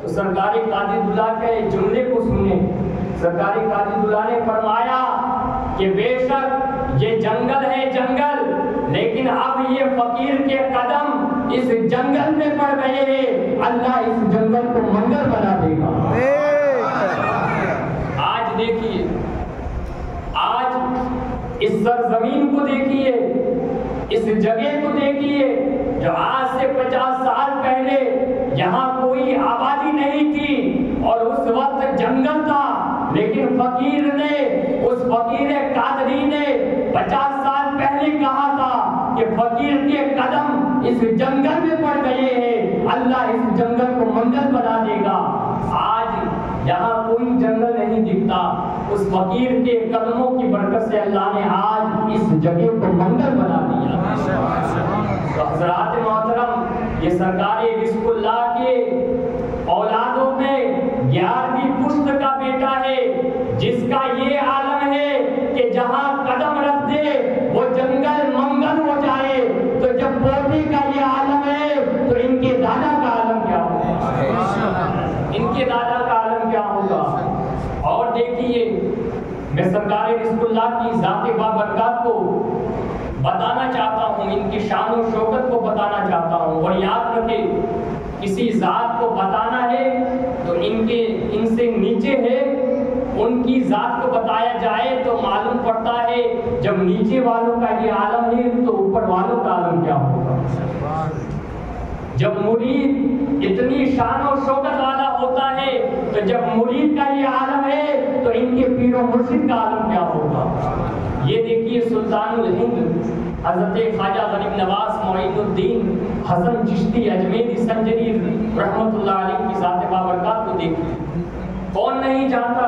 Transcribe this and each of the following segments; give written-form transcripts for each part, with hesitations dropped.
تو سرکار قاضی دلہ کے جملے کو سنیں. سرکار قاضی دلہ نے فرمایا کہ بے شک یہ جنگل ہے جنگل، لیکن اب یہ فقیر کے قدم اس جنگل میں پڑ گئے ہیں، اللہ اس جنگل کو منگل بنا دے گا. آج دیکھیے، آج اس سرزمین کو دیکھیے، اس جگہ کو دیکھیے جو آج سے 50 سال پہلے یہاں کوئی آبادی نہیں تھی اور اس وقت جنگل تھا، لیکن فقیر نے، اس فقیر قادری نے 50 سال پہلے کہا تھا کہ فقیر کے قدم اس جنگل میں پڑ گئے ہیں، اللہ اس جنگل کو منگل بنا دے گا. آج یہاں کوئی جنگل نہیں دکھتا، اس فقیر کے قدموں کی برکت سے اللہ نے آج اس جگہ کو منگل بنا دیا. تو حضرات محترم، یہ سرکار رزق اللہ کے اولادوں میں 11ویں پشت کا بیٹا ہے، جس کا یہ عالم ہے کہ جہاں قدم رکھ دے وہ جنگل منگل ہو جائے. تو جب پوتے کا یہ عالم ہے تو ان کے دادا کا عالم کیا ہوگا؟ ان کے دادا کا عالم کیا ہوگا؟ اور دیکھیے، میں سرکار رزق اللہ کی ذات بابرکات کو بتانا چاہتا ہوں، ان کی شان و شوکت کو بتانا چاہتا ہوں. اور یاد رکھیں، کسی ذات کو بتانا ہے تو ان سے نیچے ہے ان کی ذات کو بتایا جائے تو معلوم پڑتا ہے جب نیچے والوں کا یہ عالم ہے تو اوپر والوں کا عالم کیا ہوگا. جب مرید اتنی شان و شوکت والا ہوتا ہے تو جب مرید کا یہ عالم ہے تو ان کے پیر و مرشد کا عالم کیا ہوگا. یہ دیکھیے، سلطان الہند حضرت خواجہ غریب نواز معین الدین حسن چشتی اجمیری سنجری رحمت اللہ علیہ کی ذات بابرکات کو دیکھیے. کون نہیں جانتا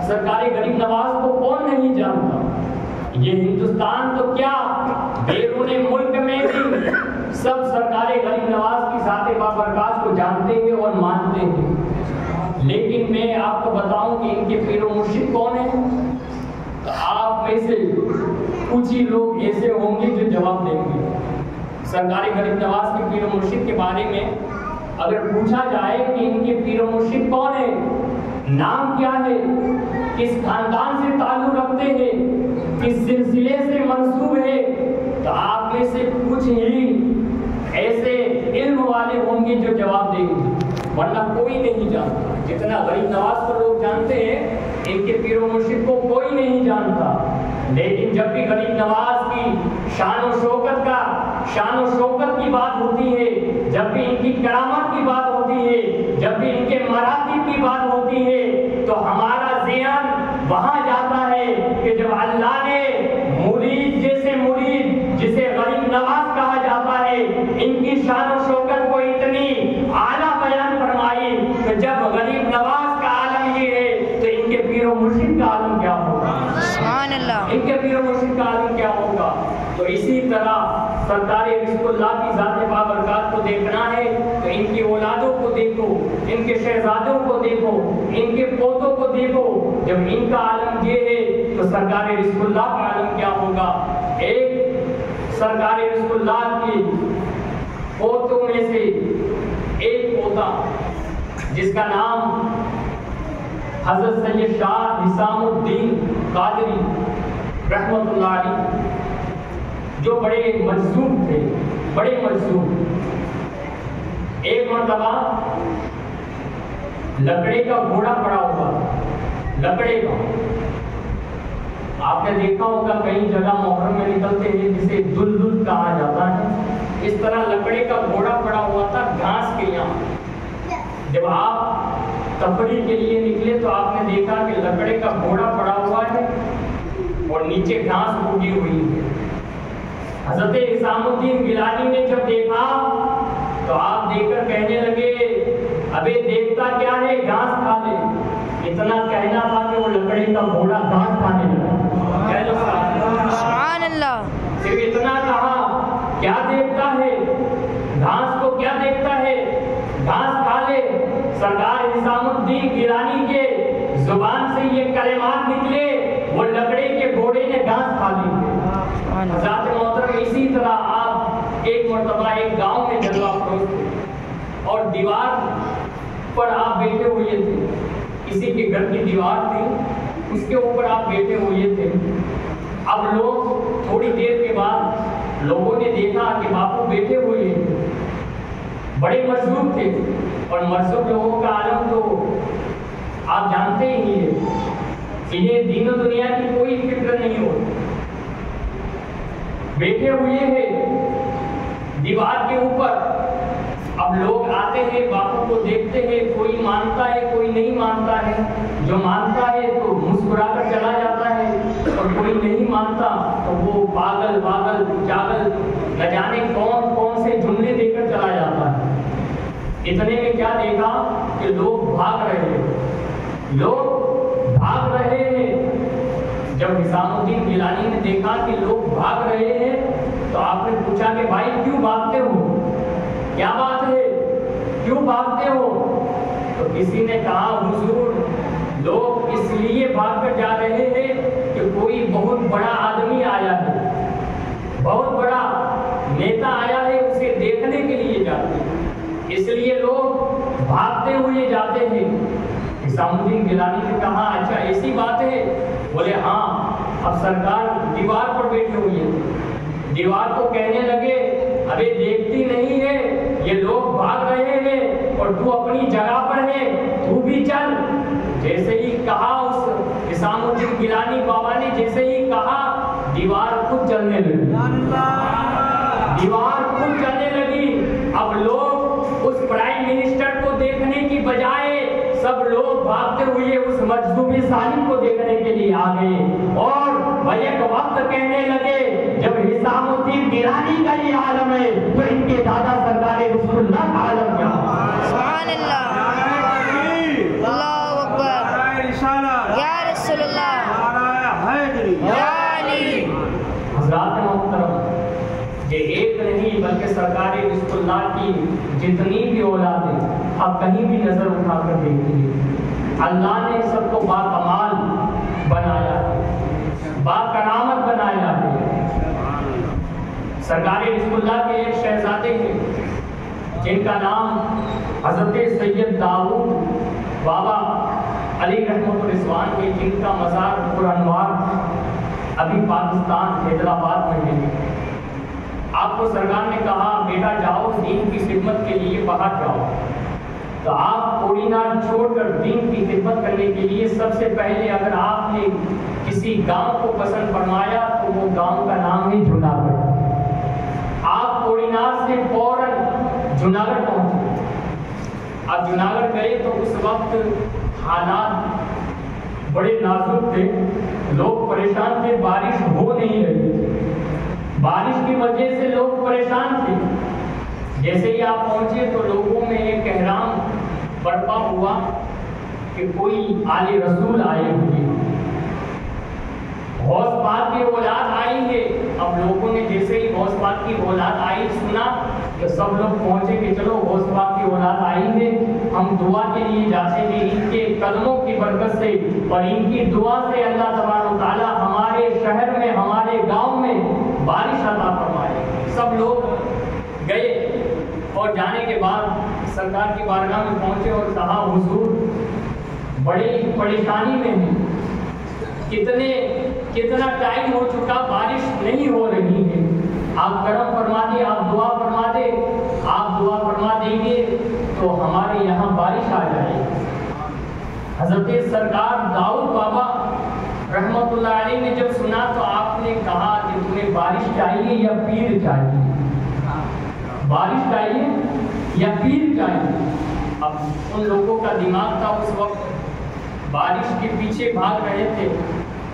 سرکار غریب نواز کو؟ کون نہیں جانتا؟ یہ ہندوستان تو کیا، بیرون ملک میں بھی سب سرکار غریب نواز کی ذات بابرکات کو جانتے ہیں اور مانتے ہیں. لیکن میں آپ کو بتاؤں کہ ان کے پیر و مرشد کون ہیں؟ تو آپ میں سے کچھ ہی لوگ ایسے ہوں گے جو جواب دیں گے. سرکار غریب نواز کے پیر و مرشد کے بارے میں اگر پوچھا جائے کہ ان کے پیر و مرشد کون ہے، نام کیا ہے، کس خاندان سے تعلق رکھتے ہیں، کس سلسلے سے منسوب ہے، تو آپ میں سے کچھ ہی ایسے علم والے ہوں گے جو جواب دیں گے، ورنہ کوئی نہیں جانتا. جتنا غریب نواز کو لوگ جانتے ہیں، ان کے پیر و مرشد کو کوئی نہیں جانتا. لیکن جب بھی غریب نواز کی شان و شوکت کی بات ہوتی ہے، جب بھی ان کی کرامت کی بات ہوتی ہے، جب بھی ان کے مراتب کی بات ہوتی ہے، تو ہمارا ذہن وہاں جاتا ہے کہ جب اللہ نے مرید جیسے مرید جسے غریب نواز کہا جاتا ہے، ان کی شان و شوکت کو اتنی اعلیٰ بیان فرمائی، تو جب غریب نواز کا عالم یہ ہے تو ان کے پیر و مرشد کا عالم کیا ہوگا؟ سبحان اللہ. ان کے پیر و مرشد کا عالم کیا ہوگا؟ تو اسی طرح سرکار رزق اللہ کی ذات بابرکات کو دیکھنا ہے تو ان کی اولادوں کو دیکھو، ان کے شہزادوں کو دیکھو، ان کے پوتوں کو دیکھو. جب ان کا عالم یہ ہے تو سرکار رزق اللہ کا عالم کیا ہوگا؟ ایک سرکار رزق اللہ کی پوتوں میں سے ایک پوتا جس کا نام حضرت سید شاہ حسام الدین قادری رحمت اللہ علیہ، جو بڑے مجذوب تھے، بڑے مجذوب. ایک مرتبہ لکڑے کا گھوڑا پڑا ہوا، لکڑے کا، آپ نے دیکھا ہوگا کئی جگہ محرم میں نکلتے ہیں جسے دلدل کہا جاتا ہے، اس طرح لکڑے کا گھوڑا پڑا ہوا تھا گھاس کے یہاں. جب آپ تفریح کے لیے نکلے تو آپ نے دیکھا کہ لکڑے کا گھوڑا پڑا ہوا ہے اور نیچے گھاس اگی ہوئی ہے. حضرت حسام الدین گیلانی نے جب دیکھا تو آپ دیکھ کر کہنے لگے، ابے دیکھتا کیا ہے، گھاس کھا لے. اتنا کہنا تھا کہ وہ لکڑی کا گھوڑا گھاس کھانے لگا. سبحان اللہ. صرف اتنا کہا، کیا دیکھتا ہے، گھاس کو کیا دیکھتا ہے، گھاس کھا لے. سرکار حسام الدین گیلانی کے زبان سے یہ کلمات نکلے، وہ لکڑی کے گھوڑے نے گھاس کھا لی. حضرات محترم، اسی طرح آپ ایک مرتبہ ایک گاؤں میں جلوہ افروز تھے اور دیوار پر آپ بیٹھے ہوئے تھے، کسی کے گھر کی دیوار تھی اس کے اوپر آپ بیٹھے ہوئے تھے. اب لوگ تھوڑی دیر کے بعد لوگوں نے دیکھا کہ باپو بیٹھے ہوئے ہیں، بڑے مصروف تھے. اور مصروف لوگوں کا عالم تو آپ جانتے ہی ہیں، انہیں دین و دنیا کی کوئی فکر نہیں ہوتی. بیٹھے ہوئے ہیں دیوار کے اوپر. اب لوگ آتے ہیں باپو کو دیکھتے ہیں، کوئی مانتا ہے کوئی نہیں مانتا ہے. جو مانتا ہے تو مسکرا کر چلا جاتا ہے، اور کوئی نہیں مانتا تو وہ پاگل چاگل نہ جانے کون کون سے جملے دے کر چلا جاتا ہے. اتنے میں کیا دیکھا کہ لوگ بھاگ رہے ہیں، لوگ بھاگ رہے ہیں. جب حسام الدین گیلانی نے دیکھا کہ لوگ بھاگ رہے ہیں تو آپ نے پوچھا کہ بھائی کیوں بھاگتے ہو، کیا بات ہے، کیوں بھاگتے ہو؟ تو کسی نے کہا حضور لوگ اس لیے بھاگ کر جا رہے ہیں کہ کوئی بہت بڑا آدمی آیا ہے، بہت بڑا نیتا آیا ہے، اسے دیکھنے کے لیے جاتے ہیں، اس لیے لوگ بھاگتے ہوئے جاتے ہیں. حسام الدین گیلانی نے کہا اچھا ایسی بات ہے؟ بولے ہاں. اب سرکار دیوار پر بیٹھے ہوئے تھے، دیوار کو کہنے لگے ابے دیکھتی نہیں ہے یہ لوگ بھاگ رہے ہیں اور تو اپنی جگہ پر ہے، تو بھی چل. جیسے ہی کہا اس حسام الدین گیلانی بابا نے جیسے ہی کہا دیوار خود چلنے لگی، دیوار خود چلنے لگی. اب لوگ اس پرائم منسٹر کو دیکھنے کی بجائے سب لوگ بھاگتے ہوئے اس مجذوب ظالم کو دیکھنے کے لیے آ گئے. اور بیک وقت کہنے لگے جب حسام الدین گیلانی کا یہ عالم ہے تو ان کے دادا سرکار رسول اللہ کا عالم کیا؟ سبحان اللہ، اللہ اکبر، یا رسول اللہ، یا علی. حضرات محترم، یہ ایک نہیں بلکہ سرکار رسول اللہ کی جتنی بھی اولادیں آپ کہیں بھی نظر اٹھا کر دیکھیے، اللہ نے سب کو باکمال بنایا ہے، باکرامت بنایا ہے. سرکار رسول اللہ کے ایک شہزادے ہیں جن کا نام حضرت سید داؤد بابا علی رحمۃ الرضوان ہے، جن کا مزار پرانوار ابھی پاکستان حیدرآباد میں ہے. آپ کو سرکار نے کہا بیٹا جاؤ دین کی خدمت کے لیے باہر جاؤ. تو آپ کوڑی نال چھوڑ کر دین کی خدمت کرنے کے لیے سب سے پہلے اگر آپ نے کسی گاؤں کو پسند فرمایا تو وہ گاؤں کا نام ہے جوناگڑھ. آپ کوڑی نال سے فوراً جوناگڑھ پہنچے. آپ جوناگڑھ گئے تو اس وقت حالات بڑے نازک تھے، لوگ پریشان تھے، بارش ہو نہیں رہی تھی، بارش کی وجہ سے لوگ پریشان تھے. جیسے ہی آپ پہنچے تو لوگوں میں ایک احرام برپا ہوا کہ کوئی آل رسول آئے ہوئے، غوث پاک کی اولاد آئی ہے. اب لوگوں نے جیسے ہی غوث پاک کی اولاد آئی سنا تو سب لوگ پہنچے کہ چلو غوث پاک کی اولاد آئی ہے، ہم دعا کے لیے جاتے ہیں ان کے قدموں کی برکت سے اور ان کی دعا سے اللہ تبارک و تعالی ہمارے شہر میں ہمارے گاؤں میں بارش عطا فرمائے. سب لوگ گئے اور جانے کے بعد سرکار کی بارگاہ میں پہنچے اور کہا حضور بڑی پریشانی میں ہیں، کتنا ٹائم ہو چکا بارش نہیں ہو رہی ہے، آپ کرم فرما دیں، آپ دعا فرما دیں، آپ دعا فرما دیں گے تو ہمارے یہاں بارش آ جائے. حضرت سرکار داؤد بابا رحمۃ اللہ علیہ نے جب سنا تو آپ نے کہا کہ تمہیں بارش چاہیے یا پیر چاہیے، بارش چاہیے یا پیر چاہیے. اب ان لوگوں کا دماغ تھا اس وقت بارش کے پیچھے بھاگ رہے تھے،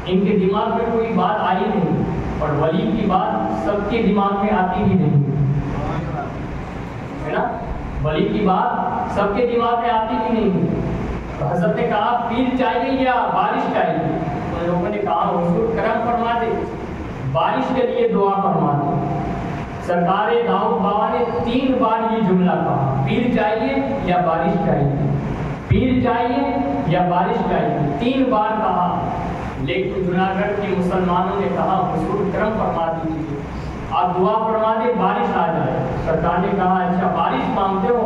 ان کے دماغ میں کوئی بات آئی نہیں، اور ولی کی بات سب کے دماغ میں آتی ہی نہیں ہے نا، ولی کی بات سب کے دماغ میں آتی ہی نہیں. تو حضرت نے کہا پیر چاہیے یا بارش چاہیے؟ ان لوگوں نے کہا حضور کرم فرما دے، بارش کے لیے دعا فرما دے. سرکار داؤد بابا نے 3 بار یہ جملہ کہا، پیر چاہیے یا بارش چاہیے، پیر چاہیے یا بارش چاہیے، 3 بار کہا. لیکن جوناگڑھ کے مسلمانوں نے کہا حضور کرم فرما دیجیے، آپ دعا فرما دیں بارش آ جائے. سرکار نے کہا اچھا بارش مانگتے ہو؟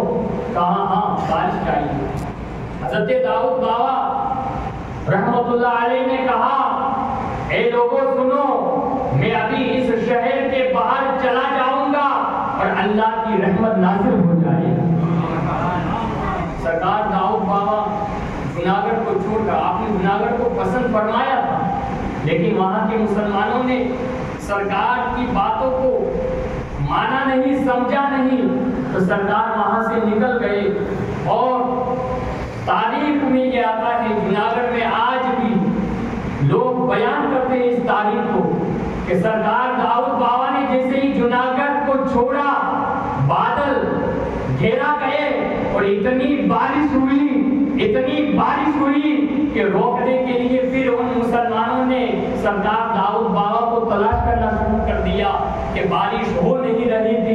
کہا ہاں بارش چاہیے. حضرت داؤد بابا رحمت اللہ علیہ نے کہا اے لوگوں سنو، میں ابھی اس شہر کے باہر چلا جاؤں گا اور اللہ کی رحمت نازل ہو جائے گی. سرکار داؤد بابا جناگڑھ کو چھوڑ کر، آپ نے جناگڑھ کو پسند فرمایا تھا لیکن وہاں کے مسلمانوں نے سرکار کی باتوں کو مانا نہیں، سمجھا نہیں، تو سرکار وہاں سے نکل گئے. اور تاریخ میں یہ آتا ہے، جناگڑھ میں آج بھی لوگ بیان کرتے ہیں اس تاریخ کو کہ سرکار داؤد بابا نے جیسے ہی جناگڑھ کو چھوڑا بادل گھیرا گئے اور اتنی بارش ہوئی کہ روکنے کے لیے پھر ان مسلمانوں نے سرکار